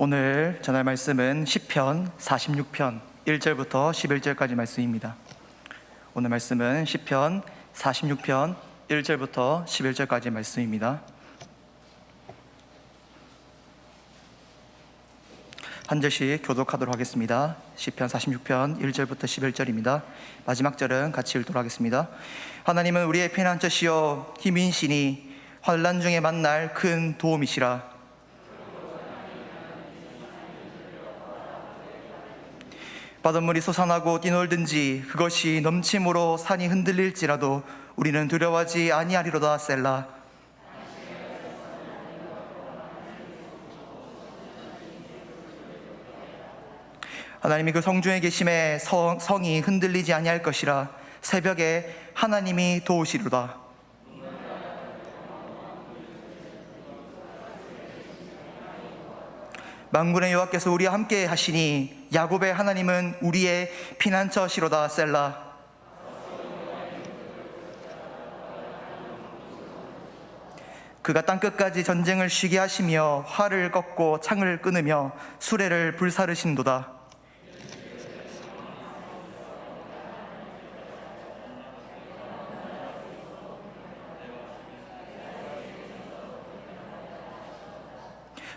오늘 전할 말씀은 시편 46편 1절부터 11절까지 말씀입니다. 오늘 말씀은 시편 46편 1절부터 11절까지 말씀입니다. 한 절씩 교독하도록 하겠습니다. 시편 46편 1절부터 11절입니다. 마지막 절은 같이 읽도록 하겠습니다. 하나님은 우리의 피난처시여 힘인 신이 환난 중에 만날 큰 도움이시라. 바닷물이 솟아나고 뛰놀든지 그것이 넘침으로 산이 흔들릴지라도 우리는 두려워하지 아니하리로다. 셀라. 하나님이 그 성중에 계심에 성이 흔들리지 아니할 것이라. 새벽에 하나님이 도우시리로다. 만군의 여호와께서 우리와 함께 하시니 야곱의 하나님은 우리의 피난처시로다. 셀라. 그가 땅끝까지 전쟁을 쉬게 하시며 활을 꺾고 창을 끊으며 수레를 불사르신도다.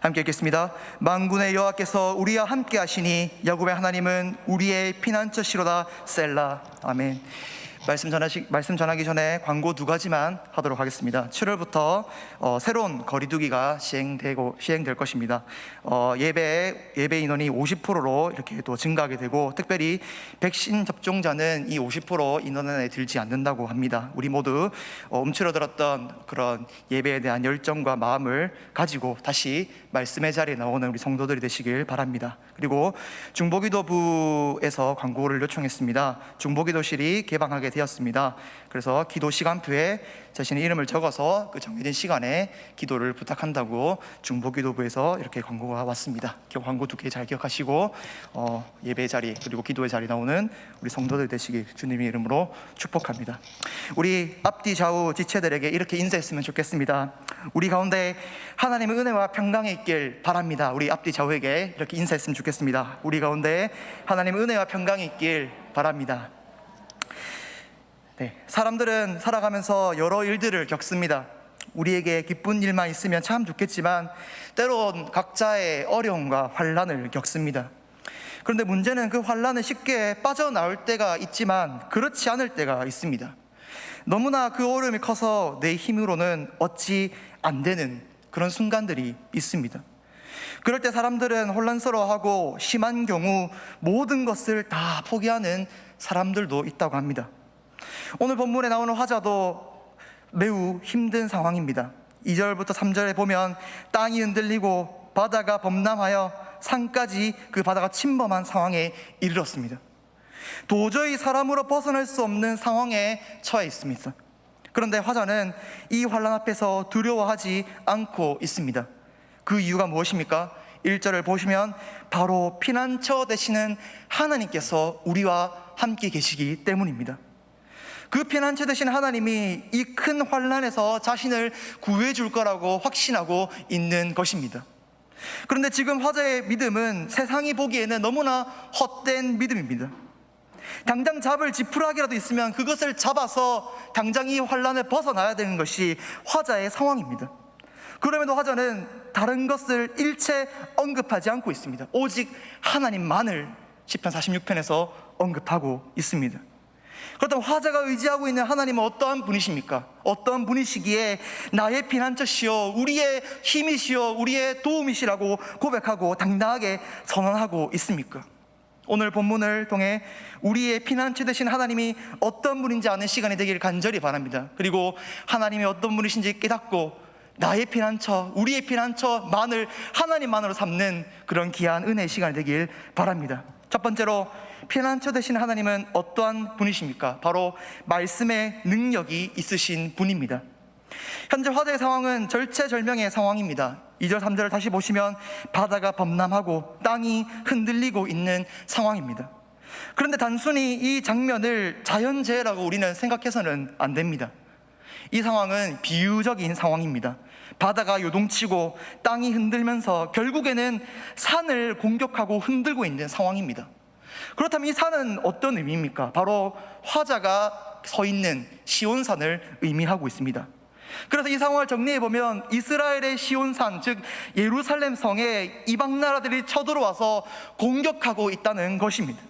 함께 읽겠습니다. 만군의 여호와께서 우리와 함께 하시니 야곱의 하나님은 우리의 피난처시로다. 셀라. 아멘. 말씀 전하기 전에 광고 두 가지만 하도록 하겠습니다. 7월부터 새로운 거리두기가 시행될 것입니다. 예배 인원이 50%로 이렇게 또 증가하게 되고, 특별히 백신 접종자는 이 50% 인원 안에 들지 않는다고 합니다. 우리 모두 움츠러들었던 그런 예배에 대한 열정과 마음을 가지고 다시 말씀의 자리에 나오는 우리 성도들이 되시길 바랍니다. 그리고 중보기도부에서 광고를 요청했습니다. 중보기도실이 개방하게 되었습니다. 그래서 기도 시간표에 자신의 이름을 적어서 그 정해진 시간에 기도를 부탁한다고 중보기도부에서 이렇게 광고가 왔습니다. 광고 두 개 잘 기억하시고 예배 자리 그리고 기도의 자리 나오는 우리 성도들 되시길 주님의 이름으로 축복합니다. 우리 앞뒤 좌우 지체들에게 이렇게 인사했으면 좋겠습니다. 우리 가운데 하나님의 은혜와 평강이 있길 바랍니다. 우리 앞뒤 좌우에게 이렇게 인사했으면 좋겠습니다. 우리 가운데 하나님의 은혜와 평강이 있길 바랍니다. 네, 사람들은 살아가면서 여러 일들을 겪습니다. 우리에게 기쁜 일만 있으면 참 좋겠지만 때론 각자의 어려움과 환난을 겪습니다. 그런데 문제는 그 환난을 쉽게 빠져나올 때가 있지만 그렇지 않을 때가 있습니다. 너무나 그 어려움이 커서 내 힘으로는 얻지 안 되는 그런 순간들이 있습니다. 그럴 때 사람들은 혼란스러워하고 심한 경우 모든 것을 다 포기하는 사람들도 있다고 합니다. 오늘 본문에 나오는 화자도 매우 힘든 상황입니다. 2절부터 3절에 보면 땅이 흔들리고 바다가 범람하여 산까지 그 바다가 침범한 상황에 이르렀습니다. 도저히 사람으로 벗어날 수 없는 상황에 처해 있습니다. 그런데 화자는 이 환난 앞에서 두려워하지 않고 있습니다. 그 이유가 무엇입니까? 1절을 보시면 바로 피난처 되시는 하나님께서 우리와 함께 계시기 때문입니다. 그 피난처 되신 하나님이 이 큰 환난에서 자신을 구해 줄 거라고 확신하고 있는 것입니다. 그런데 지금 화자의 믿음은 세상이 보기에는 너무나 헛된 믿음입니다. 당장 잡을 지푸라기라도 있으면 그것을 잡아서 당장 이 환난을 벗어나야 되는 것이 화자의 상황입니다. 그럼에도 화자는 다른 것을 일체 언급하지 않고 있습니다. 오직 하나님만을 시편 46편에서 언급하고 있습니다. 그렇다면 화자가 의지하고 있는 하나님은 어떠한 분이십니까? 어떠한 분이시기에 나의 피난처시여 우리의 힘이시여 우리의 도움이시라고 고백하고 당당하게 선언하고 있습니까? 오늘 본문을 통해 우리의 피난처 되신 하나님이 어떤 분인지 아는 시간이 되기를 간절히 바랍니다. 그리고 하나님이 어떤 분이신지 깨닫고 나의 피난처, 우리의 피난처만을 하나님만으로 삼는 그런 귀한 은혜의 시간이 되길 바랍니다. 첫 번째로 피난처 되신 하나님은 어떠한 분이십니까? 바로 말씀의 능력이 있으신 분입니다. 현재 화자의 상황은 절체절명의 상황입니다. 2절 3절을 다시 보시면 바다가 범람하고 땅이 흔들리고 있는 상황입니다. 그런데 단순히 이 장면을 자연재해라고 우리는 생각해서는 안 됩니다. 이 상황은 비유적인 상황입니다. 바다가 요동치고 땅이 흔들면서 결국에는 산을 공격하고 흔들고 있는 상황입니다. 그렇다면 이 산은 어떤 의미입니까? 바로 화자가 서 있는 시온산을 의미하고 있습니다. 그래서 이 상황을 정리해보면 이스라엘의 시온산, 즉 예루살렘 성에 이방 나라들이 쳐들어와서 공격하고 있다는 것입니다.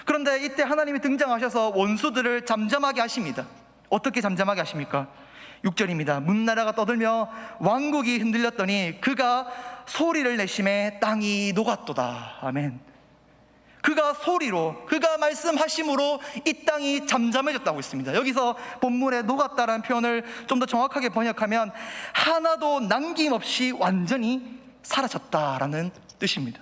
그런데 이때 하나님이 등장하셔서 원수들을 잠잠하게 하십니다. 어떻게 잠잠하게 하십니까? 6절입니다. 문나라가 떠들며 왕국이 흔들렸더니 그가 소리를 내심에 땅이 녹았도다. 아멘. 그가 소리로, 그가 말씀하심으로 이 땅이 잠잠해졌다고 했습니다. 여기서 본문에 녹았다라는 표현을 좀 더 정확하게 번역하면 하나도 남김없이 완전히 사라졌다라는 뜻입니다.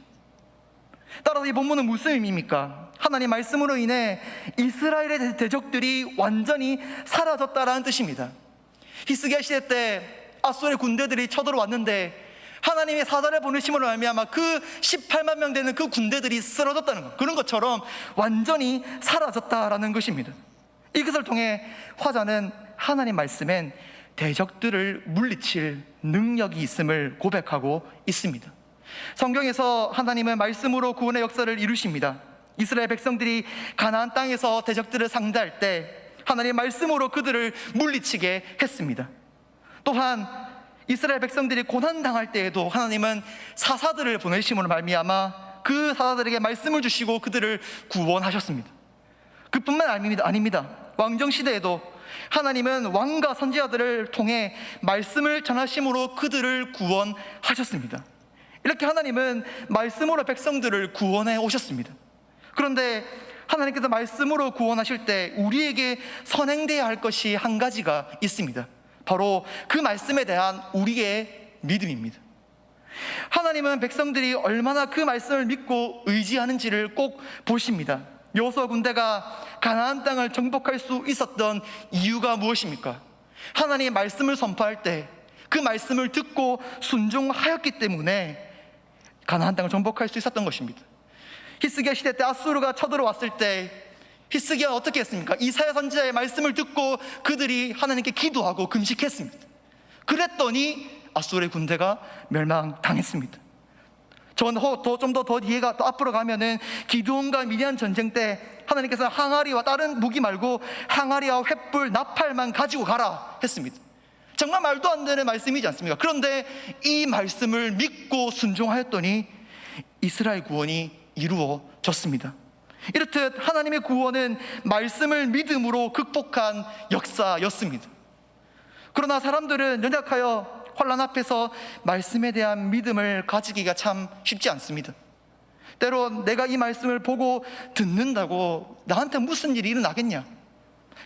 따라서 이 본문은 무슨 의미입니까? 하나님 말씀으로 인해 이스라엘의 대적들이 완전히 사라졌다라는 뜻입니다. 히스기야 시대 때 앗소르의 군대들이 쳐들어왔는데 하나님의 사자를 보내심으로 말미암아 그 18만 명 되는 그 군대들이 쓰러졌다는 것, 그런 것처럼 완전히 사라졌다라는 것입니다. 이것을 통해 화자는 하나님 말씀엔 대적들을 물리칠 능력이 있음을 고백하고 있습니다. 성경에서 하나님은 말씀으로 구원의 역사를 이루십니다. 이스라엘 백성들이 가나안 땅에서 대적들을 상대할 때 하나님 말씀으로 그들을 물리치게 했습니다. 또한 이스라엘 백성들이 고난당할 때에도 하나님은 사사들을 보내심으로 말미암아 그 사사들에게 말씀을 주시고 그들을 구원하셨습니다. 그뿐만 아닙니다. 왕정시대에도 하나님은 왕과 선지자들을 통해 말씀을 전하심으로 그들을 구원하셨습니다. 이렇게 하나님은 말씀으로 백성들을 구원해 오셨습니다. 그런데 하나님께서 말씀으로 구원하실 때 우리에게 선행되어야 할 것이 한 가지가 있습니다. 바로 그 말씀에 대한 우리의 믿음입니다. 하나님은 백성들이 얼마나 그 말씀을 믿고 의지하는지를 꼭 보십니다. 여호수아 군대가 가나안 땅을 정복할 수 있었던 이유가 무엇입니까? 하나님의 말씀을 선포할 때 그 말씀을 듣고 순종하였기 때문에 가나안 땅을 정복할 수 있었던 것입니다. 히스기야 시대 때 앗수르가 쳐들어왔을 때 히스기야가 어떻게 했습니까? 이사야 선지자의 말씀을 듣고 그들이 하나님께 기도하고 금식했습니다. 그랬더니 앗수르의 군대가 멸망당했습니다. 좀 더 뒤에가 또 앞으로 가면은 기드온과 미디안 전쟁 때 하나님께서 항아리와 다른 무기 말고 항아리와 횃불, 나팔만 가지고 가라 했습니다. 정말 말도 안 되는 말씀이지 않습니까? 그런데 이 말씀을 믿고 순종하였더니 이스라엘 구원이 이루어졌습니다. 이렇듯 하나님의 구원은 말씀을 믿음으로 극복한 역사였습니다. 그러나 사람들은 연약하여 환난 앞에서 말씀에 대한 믿음을 가지기가 참 쉽지 않습니다. 때론 내가 이 말씀을 보고 듣는다고 나한테 무슨 일이 일어나겠냐?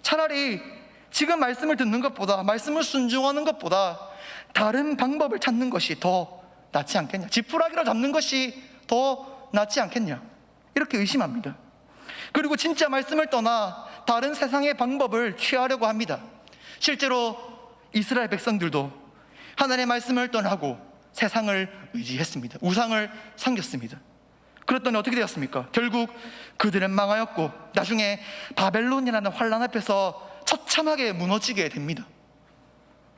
차라리 지금 말씀을 듣는 것보다, 말씀을 순종하는 것보다 다른 방법을 찾는 것이 더 낫지 않겠냐? 지푸라기로 잡는 것이 더 낫지 않겠냐? 이렇게 의심합니다. 그리고 진짜 말씀을 떠나 다른 세상의 방법을 취하려고 합니다. 실제로 이스라엘 백성들도 하나님의 말씀을 떠나고 세상을 의지했습니다. 우상을 섬겼습니다. 그랬더니 어떻게 되었습니까? 결국 그들은 망하였고 나중에 바벨론이라는 환란 앞에서 처참하게 무너지게 됩니다.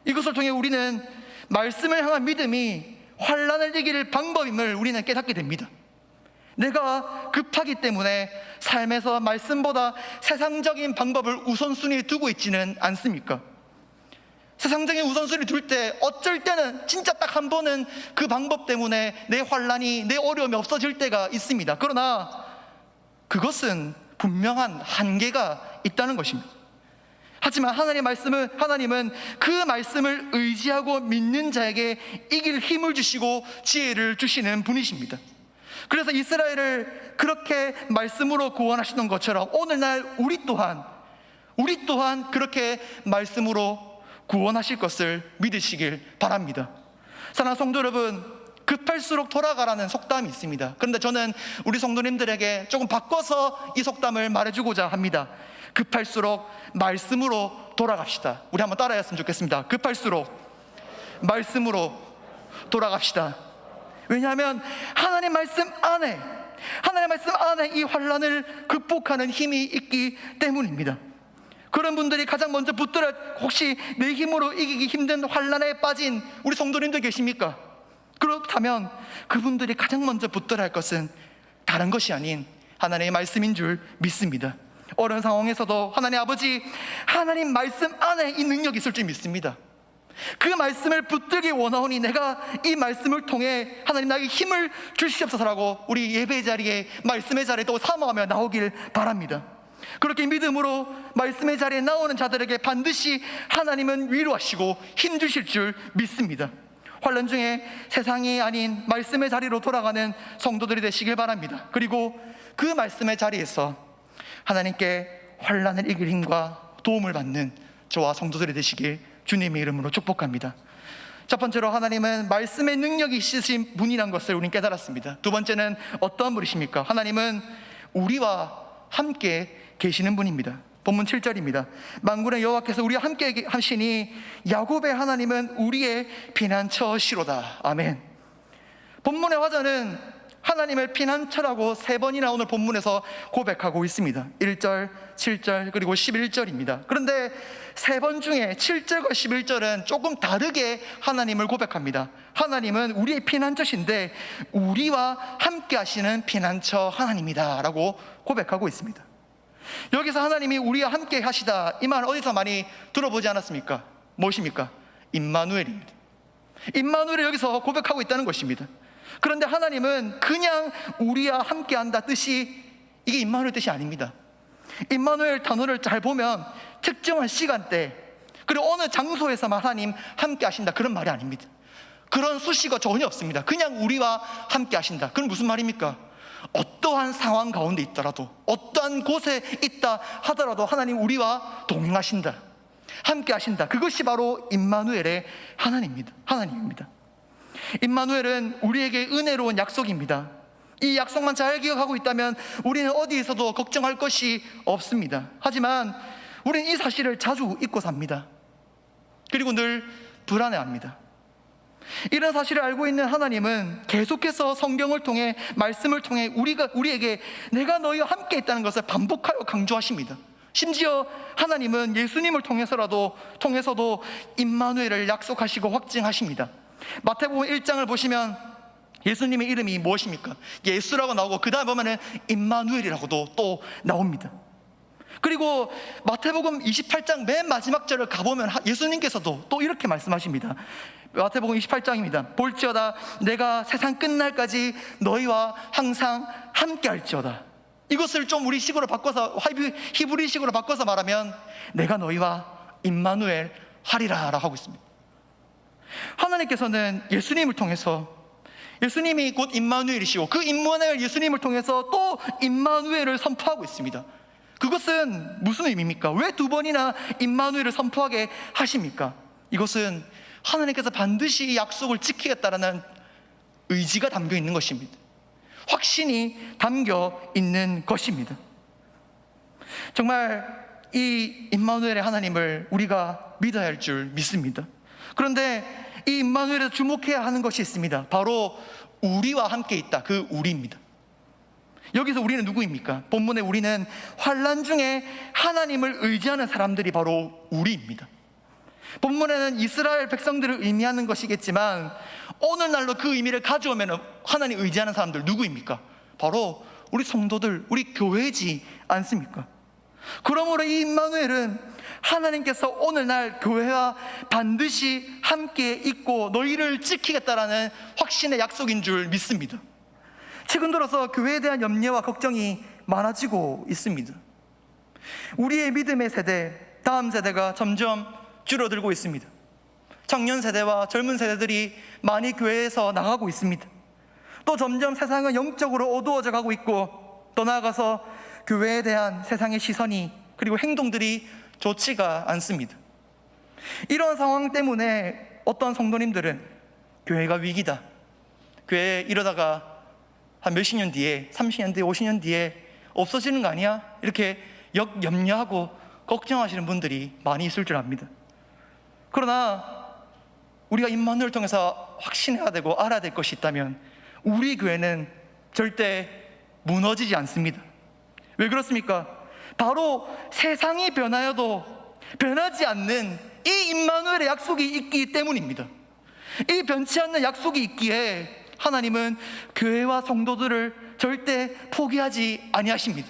이것을 통해 우리는 말씀을 향한 믿음이 환란을 이길 방법임을 우리는 깨닫게 됩니다. 내가 급하기 때문에 삶에서 말씀보다 세상적인 방법을 우선순위에 두고 있지는 않습니까? 세상적인 우선순위 둘 때 어쩔 때는 진짜 딱 한 번은 그 방법 때문에 내 환란이, 내 어려움이 없어질 때가 있습니다. 그러나 그것은 분명한 한계가 있다는 것입니다. 하지만 하나님은 그 말씀을 의지하고 믿는 자에게 이길 힘을 주시고 지혜를 주시는 분이십니다. 그래서 이스라엘을 그렇게 말씀으로 구원하시던 것처럼 오늘날 우리 또한 그렇게 말씀으로 구원하실 것을 믿으시길 바랍니다. 사랑하는 성도 여러분, 급할수록 돌아가라는 속담이 있습니다. 그런데 저는 우리 성도님들에게 조금 바꿔서 이 속담을 말해주고자 합니다. 급할수록 말씀으로 돌아갑시다. 우리 한번 따라했으면 좋겠습니다. 급할수록 말씀으로 돌아갑시다. 왜냐하면 하나님 말씀 안에 이 환란을 극복하는 힘이 있기 때문입니다. 그런 분들이 가장 먼저 붙들어, 혹시 내 힘으로 이기기 힘든 환난에 빠진 우리 성도님들 계십니까? 그렇다면 그분들이 가장 먼저 붙들어야 할 것은 다른 것이 아닌 하나님의 말씀인 줄 믿습니다. 어려운 상황에서도 하나님 아버지, 하나님 말씀 안에 이 능력이 있을 줄 믿습니다. 그 말씀을 붙들기 원하오니 내가 이 말씀을 통해 하나님 나에게 힘을 주시옵소서라고 우리 예배 자리에, 말씀의 자리에 또 사모하며 나오길 바랍니다. 그렇게 믿음으로 말씀의 자리에 나오는 자들에게 반드시 하나님은 위로하시고 힘 주실 줄 믿습니다. 환난 중에 세상이 아닌 말씀의 자리로 돌아가는 성도들이 되시길 바랍니다. 그리고 그 말씀의 자리에서 하나님께 환난을 이길 힘과 도움을 받는 저와 성도들이 되시길 주님의 이름으로 축복합니다. 첫 번째로 하나님은 말씀의 능력이 있으신 분이란 것을 우리는 깨달았습니다. 두 번째는 어떠한 분이십니까? 하나님은 우리와 함께 계시는 분입니다. 본문 7절입니다. 만군의 여호와께서 우리와 함께 하시니 야곱의 하나님은 우리의 피난처시로다. 아멘. 본문의 화자는 하나님을 피난처라고 3번이나 오늘 본문에서 고백하고 있습니다. 1절, 7절, 그리고 11절입니다. 그런데 3번 중에 7절과 11절은 조금 다르게 하나님을 고백합니다. 하나님은 우리의 피난처신데 우리와 함께 하시는 피난처 하나님이다 라고 고백하고 있습니다. 여기서 하나님이 우리와 함께 하시다, 이 말 어디서 많이 들어보지 않았습니까? 무엇입니까? 임마누엘입니다. 임마누엘을 여기서 고백하고 있다는 것입니다. 그런데 하나님은 그냥 우리와 함께 한다 뜻이, 이게 임마누엘 뜻이 아닙니다. 임마누엘 단어를 잘 보면 특정한 시간대 그리고 어느 장소에서만 하나님 함께 하신다, 그런 말이 아닙니다. 그런 수식어 전혀 없습니다. 그냥 우리와 함께 하신다. 그건 무슨 말입니까? 어떠한 상황 가운데 있더라도, 어떠한 곳에 있다 하더라도 하나님 우리와 동행하신다, 함께 하신다. 그것이 바로 임마누엘의 하나님입니다. 임마누엘은 우리에게 은혜로운 약속입니다. 이 약속만 잘 기억하고 있다면 우리는 어디에서도 걱정할 것이 없습니다. 하지만 우리는 이 사실을 자주 잊고 삽니다. 그리고 늘 불안해합니다. 이런 사실을 알고 있는 하나님은 계속해서 성경을 통해, 말씀을 통해 우리에게 내가 너희와 함께 있다는 것을 반복하여 강조하십니다. 심지어 하나님은 예수님을 통해서도 임마누엘을 약속하시고 확증하십니다. 마태복음 1장을 보시면 예수님의 이름이 무엇입니까? 예수라고 나오고 그 다음에 보면은 임마누엘이라고도 또 나옵니다. 그리고 마태복음 28장 맨 마지막 절을 가보면 예수님께서도 또 이렇게 말씀하십니다. 마태복음 28장입니다. 볼지어다 내가 세상 끝날까지 너희와 항상 함께 할지어다. 이것을 좀 우리 식으로 바꿔서, 히브리식으로 바꿔서 말하면 내가 너희와 임마누엘 하리라 라고 하고 있습니다. 하나님께서는 예수님을 통해서, 예수님이 곧 임마누엘이시고 그 임마누엘 예수님을 통해서 또 임마누엘을 선포하고 있습니다. 그것은 무슨 의미입니까? 왜 2번이나 임마누엘을 선포하게 하십니까? 이것은 하나님께서 반드시 이 약속을 지키겠다라는 의지가 담겨 있는 것입니다. 확신이 담겨 있는 것입니다. 정말 이 임마누엘의 하나님을 우리가 믿어야 할 줄 믿습니다. 그런데 이 임마누엘에서 주목해야 하는 것이 있습니다. 바로 우리와 함께 있다, 그 우리입니다. 여기서 우리는 누구입니까? 본문에 우리는 환난 중에 하나님을 의지하는 사람들이 바로 우리입니다. 본문에는 이스라엘 백성들을 의미하는 것이겠지만 오늘날로 그 의미를 가져오면 하나님 의지하는 사람들 누구입니까? 바로 우리 성도들, 우리 교회지 않습니까? 그러므로 이 임마누엘은 하나님께서 오늘날 교회와 반드시 함께 있고 너희를 지키겠다라는 확신의 약속인 줄 믿습니다. 최근 들어서 교회에 대한 염려와 걱정이 많아지고 있습니다. 우리의 믿음의 세대, 다음 세대가 점점 줄어들고 있습니다. 청년 세대와 젊은 세대들이 많이 교회에서 나가고 있습니다. 또 점점 세상은 영적으로 어두워져 가고 있고, 또 나아가서 교회에 대한 세상의 시선이, 그리고 행동들이 좋지가 않습니다. 이런 상황 때문에 어떤 성도님들은 교회가 위기다, 교회 이러다가 한 몇십 년 뒤에, 30년 뒤에, 50년 뒤에 없어지는 거 아니야? 이렇게 염려하고 걱정하시는 분들이 많이 있을 줄 압니다. 그러나 우리가 임마누엘을 통해서 확신해야 되고 알아야 될 것이 있다면 우리 교회는 절대 무너지지 않습니다. 왜 그렇습니까? 바로 세상이 변하여도 변하지 않는 이 임마누엘의 약속이 있기 때문입니다. 이 변치 않는 약속이 있기에 하나님은 교회와 성도들을 절대 포기하지 아니하십니다.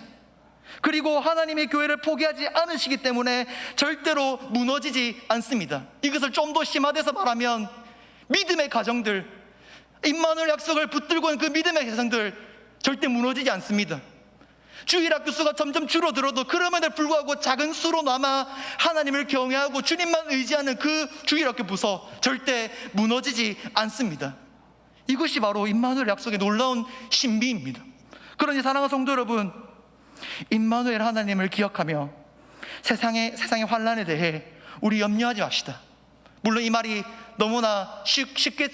그리고 하나님의 교회를 포기하지 않으시기 때문에 절대로 무너지지 않습니다. 이것을 좀 더 심화돼서 말하면 믿음의 가정들, 임마누엘 약속을 붙들고 있는 그 믿음의 가정들 절대 무너지지 않습니다. 주일학교 수가 점점 줄어들어도 그럼에도 불구하고 작은 수로나마 하나님을 경외하고 주님만 의지하는 그 주일학교 부서 절대 무너지지 않습니다. 이것이 바로 임마누엘 약속의 놀라운 신비입니다. 그러니 사랑하는 성도 여러분, 임마누엘 하나님을 기억하며 세상의 환난에 대해 우리 염려하지 맙시다. 물론 이 말이 너무나 쉽게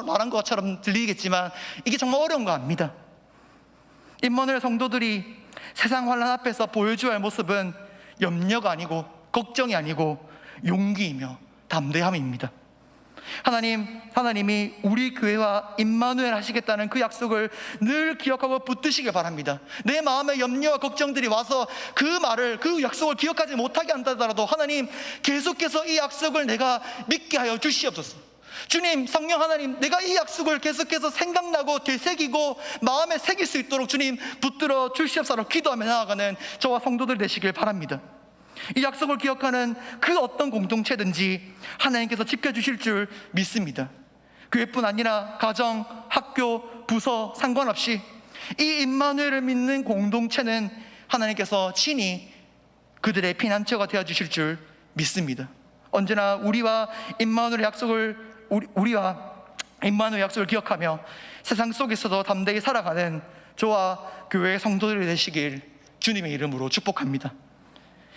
말한 것처럼 들리겠지만 이게 정말 어려운 거 압니다. 임마누엘 성도들이 세상 환난 앞에서 보여줘야 할 모습은 염려가 아니고 걱정이 아니고 용기이며 담대함입니다. 하나님이 우리 교회와 임마누엘 하시겠다는 그 약속을 늘 기억하고 붙드시길 바랍니다. 내 마음의 염려와 걱정들이 와서 그 약속을 기억하지 못하게 한다더라도 하나님, 계속해서 이 약속을 내가 믿게 하여 주시옵소서. 주님, 성령 하나님, 내가 이 약속을 계속해서 생각나고 되새기고 마음에 새길 수 있도록 주님 붙들어 주시옵소서 기도하며 나아가는 저와 성도들 되시길 바랍니다. 이 약속을 기억하는 그 어떤 공동체든지 하나님께서 지켜주실 줄 믿습니다. 교회뿐 아니라 가정, 학교, 부서 상관없이 이 임마누엘을 믿는 공동체는 하나님께서 친히 그들의 피난처가 되어주실 줄 믿습니다. 언제나 우리와 임마누엘 약속을 기억하며 세상 속에서도 담대히 살아가는 저와 교회의 성도들이 되시길 주님의 이름으로 축복합니다.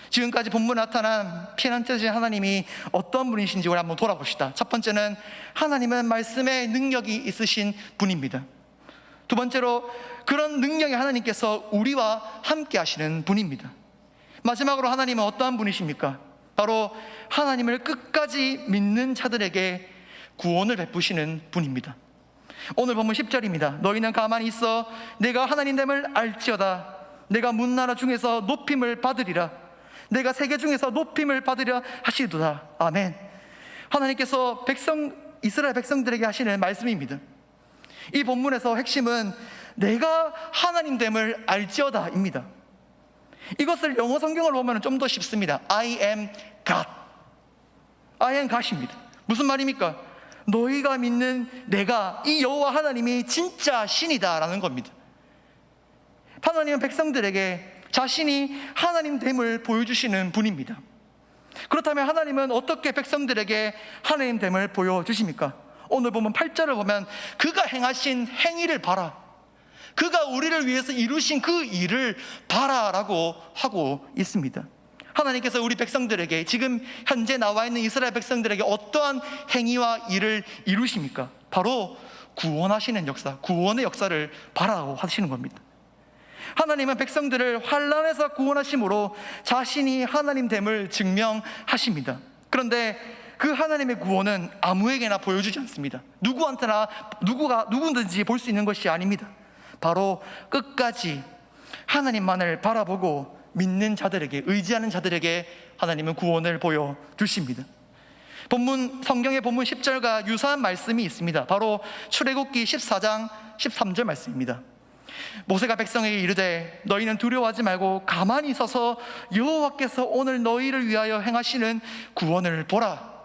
지금까지 본문에 나타난 피난처신 하나님이 어떤 분이신지 우리 한번 돌아봅시다. 첫 번째는 하나님은 말씀의 능력이 있으신 분입니다. 두 번째로 그런 능력의 하나님께서 우리와 함께 하시는 분입니다. 마지막으로 하나님은 어떠한 분이십니까? 바로 하나님을 끝까지 믿는 자들에게 구원을 베푸시는 분입니다. 오늘 본문 10절입니다. 너희는 가만히 있어 내가 하나님됨을 알지어다. 내가 문나라 중에서 높임을 받으리라. 내가 세계 중에서 높임을 받으려 하시도다. 아멘. 하나님께서 이스라엘 백성들에게 하시는 말씀입니다. 이 본문에서 핵심은 내가 하나님됨을 알지어다 입니다. 이것을 영어 성경을 보면 좀 더 쉽습니다. I am God. I am God입니다. 무슨 말입니까? 너희가 믿는 내가, 이 여호와 하나님이 진짜 신이다 라는 겁니다. 하나님은 백성들에게 자신이 하나님됨을 보여주시는 분입니다. 그렇다면 하나님은 어떻게 백성들에게 하나님됨을 보여주십니까? 오늘 보면 8절을 보면 그가 행하신 행위를 봐라, 그가 우리를 위해서 이루신 그 일을 봐라 라고 하고 있습니다. 하나님께서 우리 백성들에게, 지금 현재 나와 있는 이스라엘 백성들에게 어떠한 행위와 일을 이루십니까? 바로 구원하시는 역사, 구원의 역사를 바라고 하시는 겁니다. 하나님은 백성들을 환난에서 구원하심으로 자신이 하나님됨을 증명하십니다. 그런데 그 하나님의 구원은 아무에게나 보여주지 않습니다. 누구든지 볼 수 있는 것이 아닙니다. 바로 끝까지 하나님만을 바라보고 믿는 자들에게, 의지하는 자들에게 하나님은 구원을 보여주십니다. 성경의 본문 10절과 유사한 말씀이 있습니다. 바로 출애굽기 14장 13절 말씀입니다. 모세가 백성에게 이르되 너희는 두려워하지 말고 가만히 서서 여호와께서 오늘 너희를 위하여 행하시는 구원을 보라.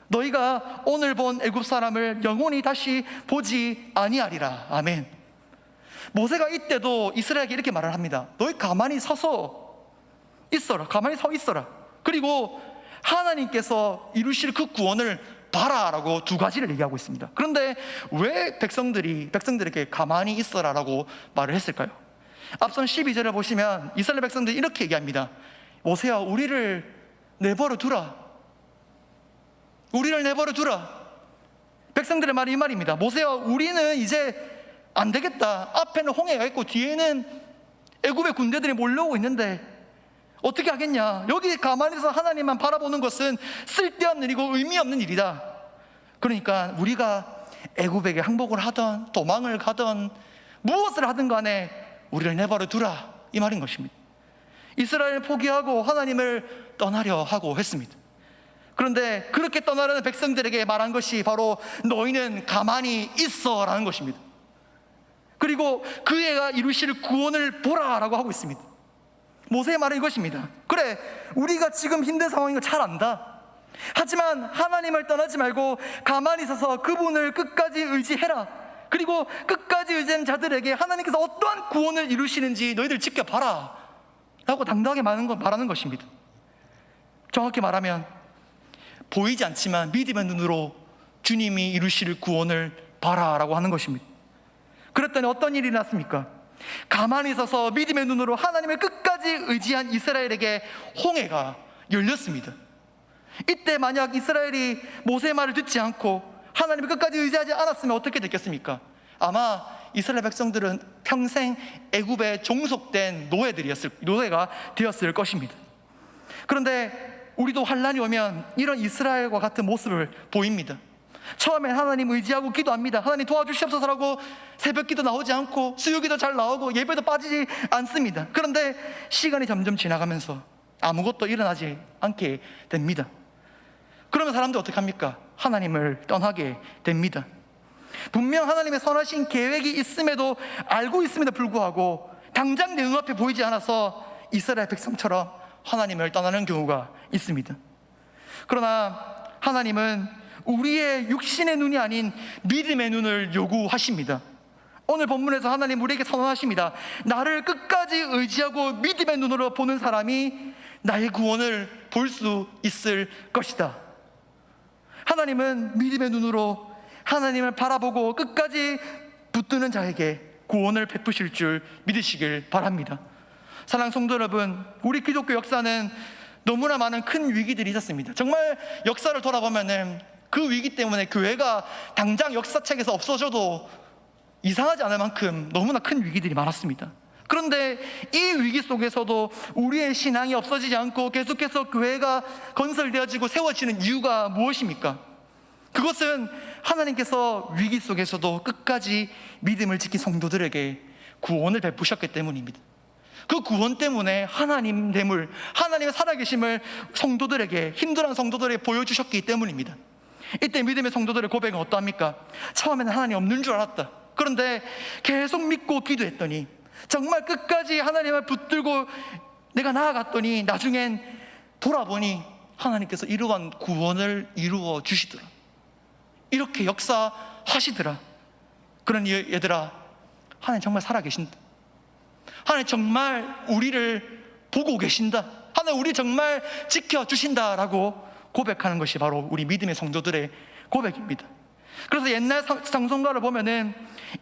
너희가 오늘 본 애굽 사람을 영원히 다시 보지 아니하리라. 아멘. 모세가 이때도 이스라엘에게 이렇게 말을 합니다. 너희 가만히 서서 있어라. 가만히 서 있어라. 그리고 하나님께서 이루실 그 구원을 봐라라고 두 가지를 얘기하고 있습니다. 그런데 왜 백성들에게 가만히 있어라라고 말을 했을까요? 앞선 12절을 보시면 이스라엘 백성들이 이렇게 얘기합니다. 모세야, 우리를 내버려 두라. 우리를 내버려 두라. 백성들의 말이 이 말입니다. 모세야, 우리는 이제 안 되겠다. 앞에는 홍해가 있고 뒤에는 애굽의 군대들이 몰려오고 있는데 어떻게 하겠냐? 여기 가만히 서 하나님만 바라보는 것은 쓸데없는 일이고 의미 없는 일이다. 그러니까 우리가 애굽에게 항복을 하던 도망을 가던 무엇을 하든 간에 우리를 내버려 두라, 이 말인 것입니다. 이스라엘을 포기하고 하나님을 떠나려 하고 했습니다. 그런데 그렇게 떠나려는 백성들에게 말한 것이 바로 너희는 가만히 있어 라는 것입니다. 그리고 그애가 이루실 구원을 보라 라고 하고 있습니다. 모세의 말은 이것입니다. 그래, 우리가 지금 힘든 상황인 거 잘 안다. 하지만 하나님을 떠나지 말고 가만히 서서 그분을 끝까지 의지해라. 그리고 끝까지 의지한 자들에게 하나님께서 어떠한 구원을 이루시는지 너희들 지켜봐라 라고 당당하게 말하는 것입니다. 정확히 말하면 보이지 않지만 믿음의 눈으로 주님이 이루실 구원을 봐라 라고 하는 것입니다. 그랬더니 어떤 일이 났습니까? 가만히 서서 믿음의 눈으로 하나님을 끝까지 의지한 이스라엘에게 홍해가 열렸습니다. 이때 만약 이스라엘이 모세의 말을 듣지 않고 하나님을 끝까지 의지하지 않았으면 어떻게 됐겠습니까? 아마 이스라엘 백성들은 평생 애굽에 종속된 노예가 되었을 것입니다. 그런데 우리도 환란이 오면 이런 이스라엘과 같은 모습을 보입니다. 처음엔 하나님 의지하고 기도합니다. 하나님 도와주시옵소서라고 새벽 기도 나오지 않고 수요기도 잘 나오고 예배도 빠지지 않습니다. 그런데 시간이 점점 지나가면서 아무것도 일어나지 않게 됩니다. 그러면 사람들 어떻게 합니까? 하나님을 떠나게 됩니다. 분명 하나님의 선하신 계획이 있음에도 알고 있음에도 불구하고 당장 내 눈앞에 보이지 않아서 이스라엘 백성처럼 하나님을 떠나는 경우가 있습니다. 그러나 하나님은 우리의 육신의 눈이 아닌 믿음의 눈을 요구하십니다. 오늘 본문에서 하나님 우리에게 선언하십니다. 나를 끝까지 의지하고 믿음의 눈으로 보는 사람이 나의 구원을 볼 수 있을 것이다. 하나님은 믿음의 눈으로 하나님을 바라보고 끝까지 붙드는 자에게 구원을 베푸실 줄 믿으시길 바랍니다. 사랑하는 성도 여러분, 우리 기독교 역사는 너무나 많은 큰 위기들이 있었습니다. 정말 역사를 돌아보면은 그 위기 때문에 교회가 당장 역사책에서 없어져도 이상하지 않을 만큼 너무나 큰 위기들이 많았습니다. 그런데 이 위기 속에서도 우리의 신앙이 없어지지 않고 계속해서 교회가 건설되어지고 세워지는 이유가 무엇입니까? 그것은 하나님께서 위기 속에서도 끝까지 믿음을 지킨 성도들에게 구원을 베푸셨기 때문입니다. 그 구원 때문에 하나님됨을, 하나님의 살아계심을 성도들에게, 힘들어하는 성도들에게 보여주셨기 때문입니다. 이때 믿음의 성도들의 고백은 어떠합니까? 처음에는 하나님 없는 줄 알았다. 그런데 계속 믿고 기도했더니 정말 끝까지 하나님을 붙들고 내가 나아갔더니 나중엔 돌아보니 하나님께서 이러한 구원을 이루어 주시더라. 이렇게 역사하시더라. 그러니 얘들아, 하나님 정말 살아계신다. 하나님 정말 우리를 보고 계신다. 하나님 우리 정말 지켜주신다라고 고백하는 것이 바로 우리 믿음의 성도들의 고백입니다. 그래서 옛날 장성가를 보면은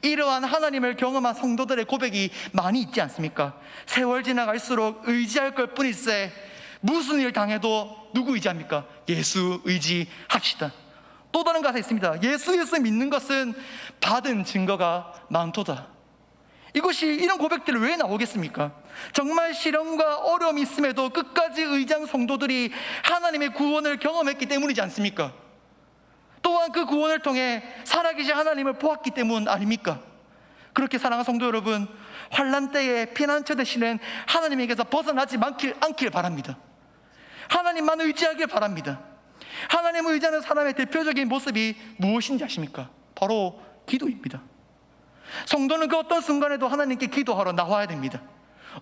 이러한 하나님을 경험한 성도들의 고백이 많이 있지 않습니까? 세월 지나갈수록 의지할 것 뿐일세 무슨 일 당해도 누구 의지합니까? 예수 의지합시다. 또 다른 가사 있습니다. 예수 믿는 것은 받은 증거가 많도다. 이것이, 이런 고백들이 왜 나오겠습니까? 정말 시련과 어려움이 있음에도 끝까지 의지한 성도들이 하나님의 구원을 경험했기 때문이지 않습니까? 또한 그 구원을 통해 살아계신 하나님을 보았기 때문 아닙니까? 그렇게 사랑하는 성도 여러분, 환난 때에 피난처 되시는 하나님에게서 벗어나지 않길 바랍니다. 하나님만 의지하길 바랍니다. 하나님을 의지하는 사람의 대표적인 모습이 무엇인지 아십니까? 바로 기도입니다. 성도는 그 어떤 순간에도 하나님께 기도하러 나와야 됩니다.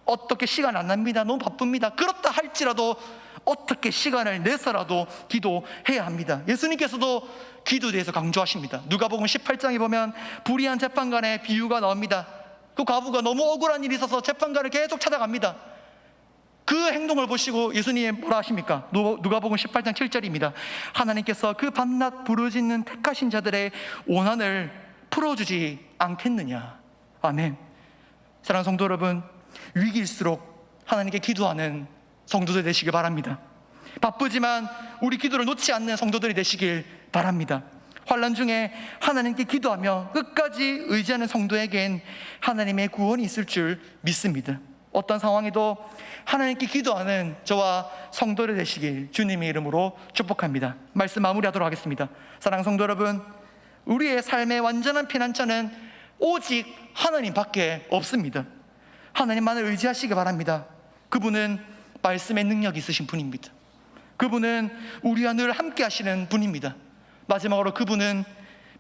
어떻게 시간 안 납니다. 너무 바쁩니다. 그렇다 할지라도 어떻게 시간을 내서라도 기도해야 합니다. 예수님께서도 기도에 대해서 강조하십니다. 누가복음 18장에 보면 불의한 재판관의 비유가 나옵니다. 그 과부가 너무 억울한 일이 있어서 재판관을 계속 찾아갑니다. 그 행동을 보시고 예수님 뭐라 하십니까? 누가복음 18장 7절입니다. 하나님께서 그 밤낮 부르짖는 택하신 자들의 원한을 풀어주지 않겠느냐. 아멘. 사랑하는 성도 여러분, 위기일수록 하나님께 기도하는 성도들 되시길 바랍니다. 바쁘지만 우리 기도를 놓지 않는 성도들이 되시길 바랍니다. 환난 중에 하나님께 기도하며 끝까지 의지하는 성도에겐 하나님의 구원이 있을 줄 믿습니다. 어떤 상황에도 하나님께 기도하는 저와 성도들 되시길 주님의 이름으로 축복합니다. 말씀 마무리하도록 하겠습니다. 사랑하는 성도 여러분, 우리의 삶의 완전한 피난처는 오직 하나님밖에 없습니다. 하나님만을 의지하시기 바랍니다. 그분은 말씀의 능력이 있으신 분입니다. 그분은 우리와 늘 함께 하시는 분입니다. 마지막으로 그분은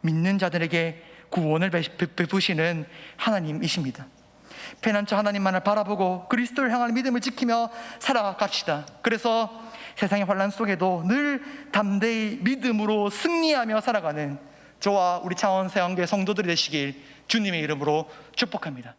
믿는 자들에게 구원을 베푸시는 하나님이십니다. 피난처 하나님만을 바라보고 그리스도를 향한 믿음을 지키며 살아갑시다. 그래서 세상의 환난 속에도 늘 담대히 믿음으로 승리하며 살아가는 저와 우리 창원세왕교회 성도들이 되시길 주님의 이름으로 축복합니다.